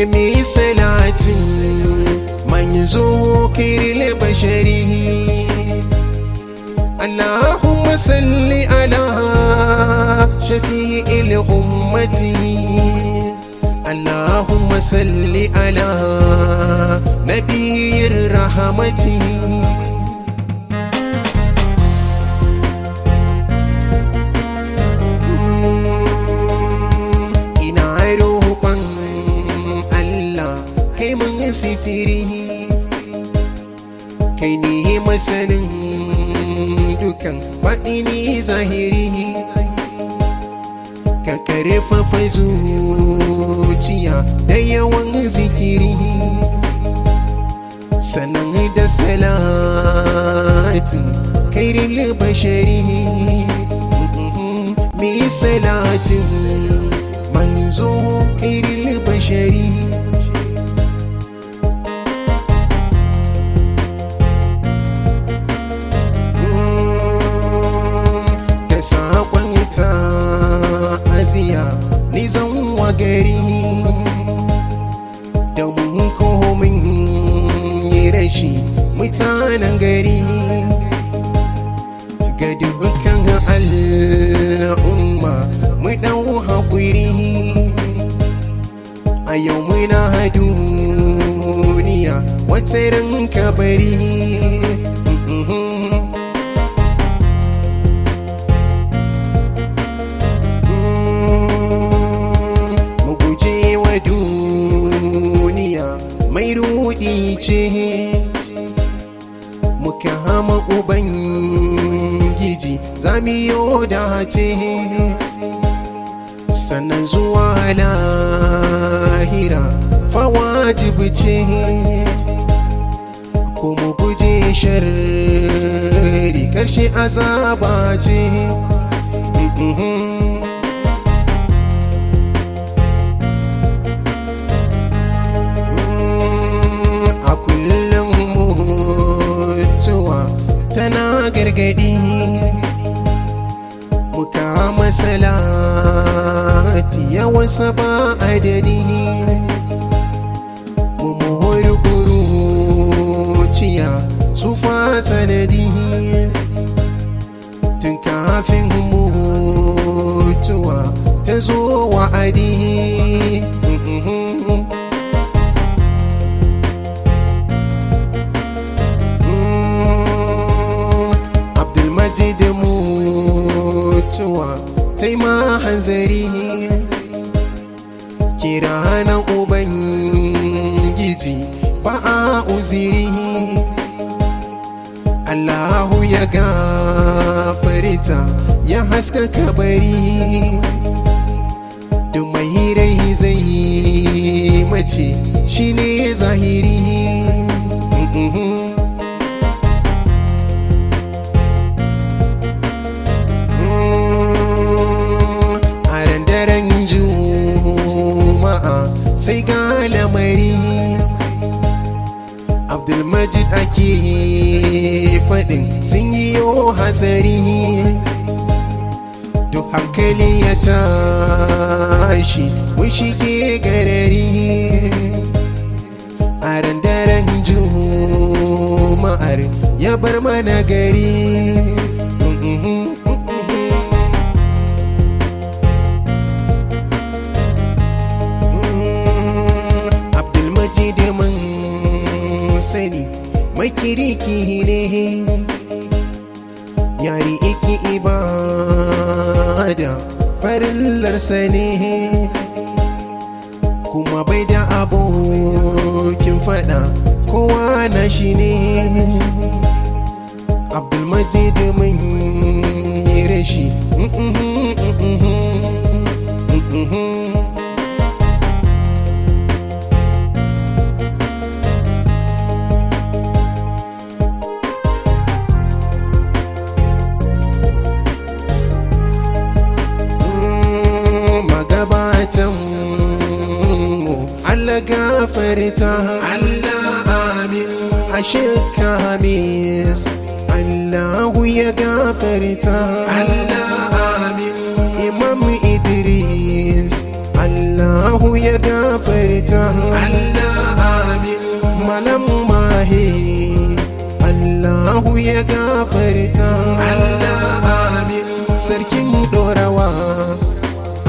mi salatin manzo kiril bashari. Allahumma salli ala shafi'il ummati. Allahumma salli ala nabiyyir rahmati. Sitiri kai ni masanin dukan baɗini zahiri, ka karfafa zuciya da yawan zikiri, sannan da salatin kairil bashari. Mi salatin manzo kairil bashari. Saƙon ta aziya ni zan wa gari, da mun komin yi rashi mutanen gari, ga dukkan al'umma mu ɗau haƙuri. A yau muna duniya wata ran kabari. Mai rudi ce muka hama ubangiji zamiyo dace, sannan zuwa lahira fa wajibi ce, kuma guje sharri karshe azaba ce. Tana gargadi muka masalati yawansa ba adadi, mu muhuri kuruciya su fa sanadi, tun kafin mutuwa ta zo wa'adi. Majid mutuwa tai ma hanzari, kira na ubangiji ba a uziri. Allahu ya gafarta ya haska kabari, duk mai rai zai mace shine zahiri. Sai ga lamari Abdulmajid ake faɗin sun yi yo hazari, duk hankali ya tashi mun shige garari. A daren juma'ar ya bar mana gari. Sani mai kiriki ne, yari iki ibada farillarsa ne, kuma bai da abokin fada kowa na shi ne. Abdulmajid mun yi rashi. Allah gafarta, Allah amin. Ashirka hamis, Allahu ya gafarta, Allah amin. Imam Idris, Allah Allahu ya gafarta Allah amin. Malam Mahi Allahu ya gafarta Allah amin. Sarkin Dorawa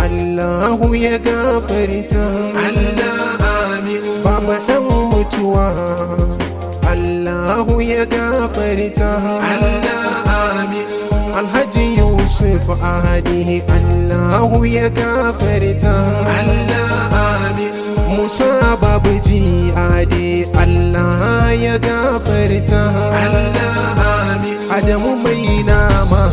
Allahu ya gafarta Allah amin. Baba dan mutuwa Allahu ya gafarta Allah amin. Alhaji Yusuf Ahadi Allahu ya gafarta Allah amin. Musa Babuji Ade Allah ya gafarta Allah amin. Adamu mai nama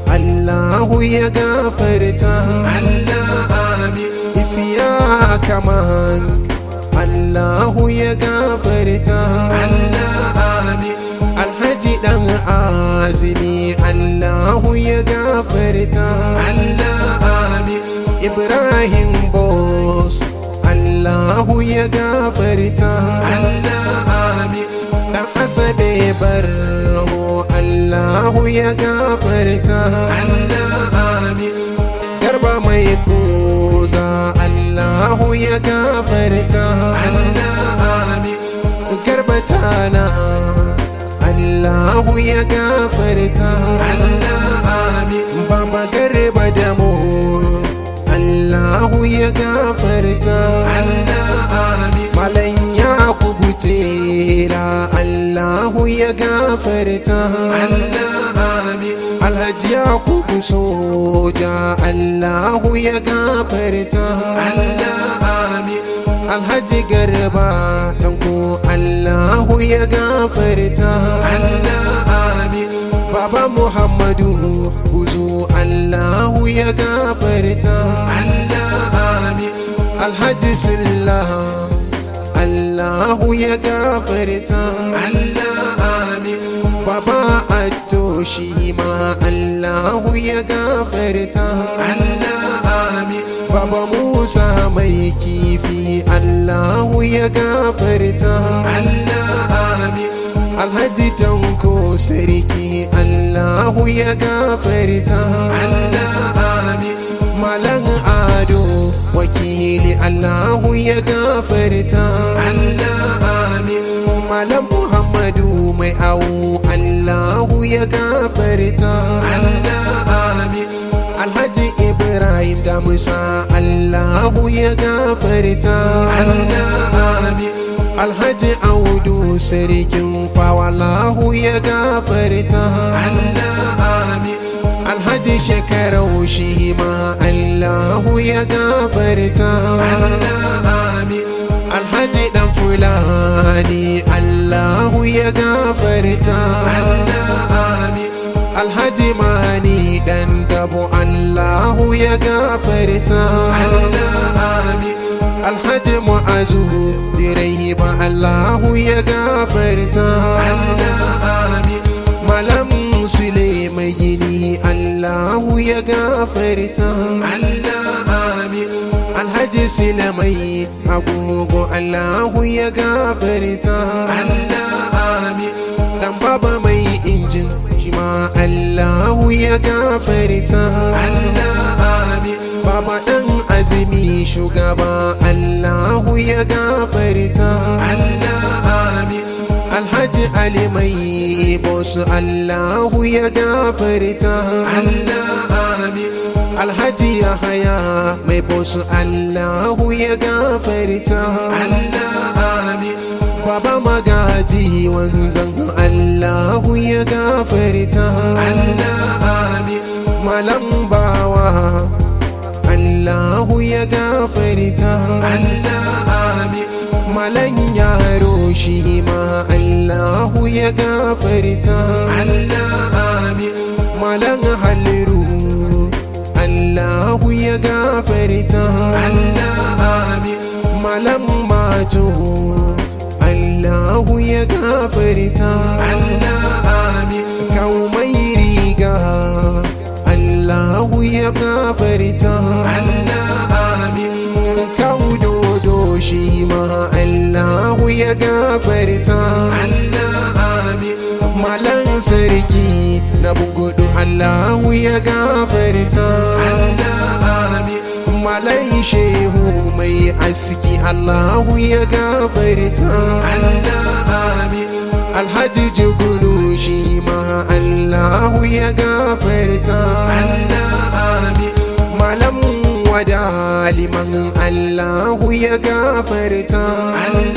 Allahu ya gafarta Allah amin. Isiya kaman Allahu ya gafarta Allah amin. Alhaji dan azimi Allahu ya gafarta Allah amin. Ibrahim Boss Allahu ya gafarta Allah amin. dan Asabe Barho Allahu ya gafarta Allah amin. Garba mai koza Allahu ya gafarta Allah amin. Garba tana Allahu ya gafarta Allah amin. Baba Garba Damo Allahu ya gafarta Allah amin. Malam Yakubu Tela Allahu ya gafarta Allah amin. Alhaji Yakubu Soja Allahu ya gafarta Allah amin. Alhaji Garba Tanko Allahu ya gafarta Allah amin. Baba Muhammadu Buzu Allahu ya gafarta Allah amin. Alhaji Silla Allahu ya gafarta Allah amin. Baba Atto shi ma Allahu ya gafarta Allah amin. Baba Musa mai kifi Allahu ya gafarta Allah amin. Alhaji Tanko Sarki Allahu ya gafarta Allah amin. Malam Ado wakili Allahu ya gafarta Allah amin. Malam Muhammadu mai awu Allahu ya gafarta Allah amin. Alhaji Ibrahim da Musa Allahu ya gafarta Allah amin. Alhaji Audu Sarkin Fawa Allahu ya gafarta Allah amin. Alhaji Shekarau shi ma Allahu ya gafarta Allah amin. Alhaji Dan Fulani Allahu ya gafarta Allah amin. Alhaji Mani Dan Dabo Allahu ya gafarta Allah amin. Alhaji Mu'azu Direba Allahu ya gafarta Allah amin. Malam Sule mai gini Allahu ya gafarta Allah amin. Alhaji Sule mai agogo Allahu ya gafarta Allah amin. Dan baba mai injin shi ma Allahu ya gafarta Allah amin. Baba dan azumi shugaba Allahu ya gafarta Allah amin. Alhaji Ali mai boss Allahu ya gafarta Allah amin. Alhaji Yahaya mai boss Allahu ya gafarta Allah amin. Baba Magaji wanzan Allahu ya gafarta Allah amin. Malam Bawa Allahu ya gafarta Allah amin. Malam Yaro shi ma Allahu ya gafarta Allah amin. Malam Haliru Allahu ya gafarta Allah amin. Malam Mato Allahu ya gafarta Allah amin. Kawu mai riga Allahu ya gafarta Allah amin. Kawu dodo shi ma Allahu ya gafarta Allah amin. Malam sarki na bungudu Allahu ya gafarta Allah amin. malai shehu mai aski Allahu ya gafarta. amin Alhaji Jugunu shi ma Allahu ya gafarta. amin Malam Wada liman Allahu ya gafarta. amin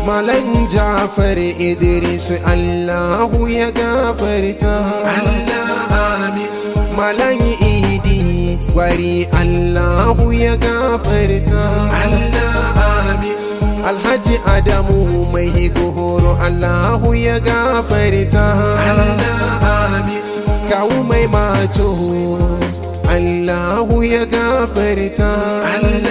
Malam Jafar Idris Allahu ya gafarta. amin Malam Idi Gwari Allahu ya gafarta. amin Alhaji Adamu mai goro Allahu ya gafarta. amin Kawu mai mato Allahu ya gafarta. amin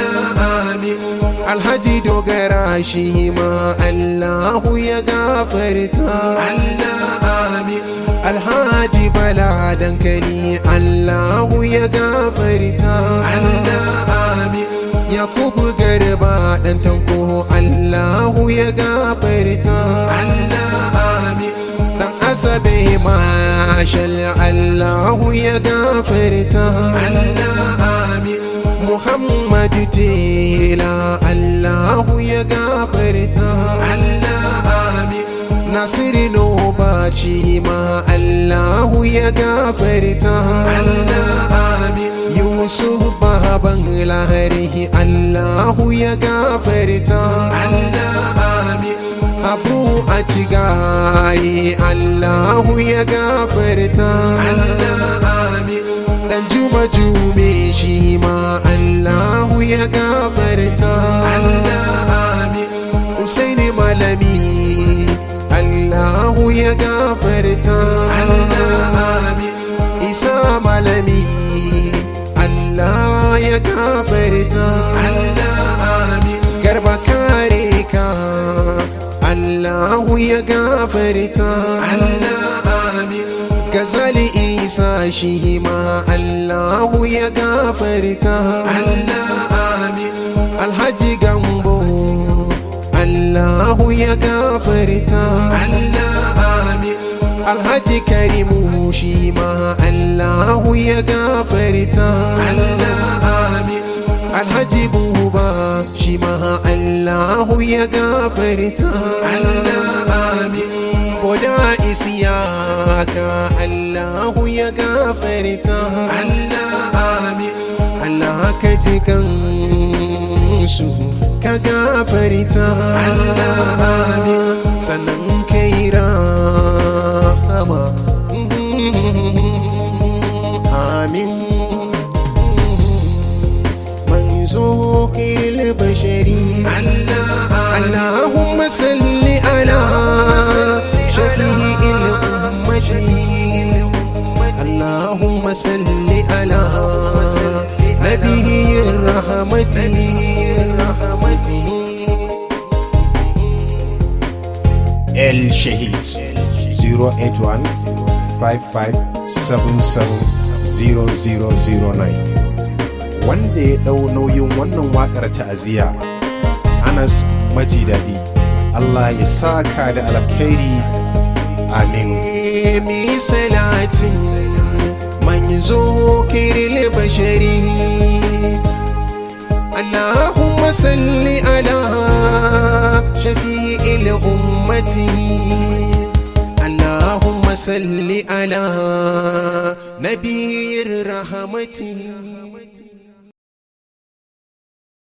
Alhaji Dogara shi ma Allahu ya gafarta. amin Alhaji Bala Dankali Allahu ya gafarta. amin Yakubu Garba dan Tanko Allahu ya gafarta. amin Dan Asabe Mashal Allahu ya gafarta. amin Muhammadu Tela Allahu ya gafarta. amin Nasiru Nobaci ma Allahu ya gafarta. amin Yusuf Baban Lahari Allahu ya gafarta. amin Abu Atigai Allahu ya gafarta. amin Dan Juma Jume shi ma Allahu ya gafarta. amin Usaini Malami Allahu ya gafarta. amin Isa Malami Allah ya gafarta. amin Garba kare ka Allahu ya gafarta. amin Gazali Isa shi ma Allahu ya gafarta. amin Alhaji Gambo Allahu ya gafarta. amin Alhaji Karimu shi ma Allahu ya gafarta. amin Alhaji Buba shi ma Allahu ya gafarta. amin Koda Isiyaka Allahu ya gafarta. amin Allah ka ji kansu ka gafarta. Sannan ka yi rahama. Amin. Manzo kiril bashari Allahumma salli ala shafi'il ummati. Allahumma salli ala nabiyir rahmati. El Shahid 081 55770009 wanda ya ɗau nauyin wannan waƙar ta'aziyya Anas Majidadi. Allah ya saka da alkhairi. Amin. Mi salatin manzo kiril bashari. Allahumma salli ala shafi'il ummati. Allahumma salli ala nabiyir rahmati.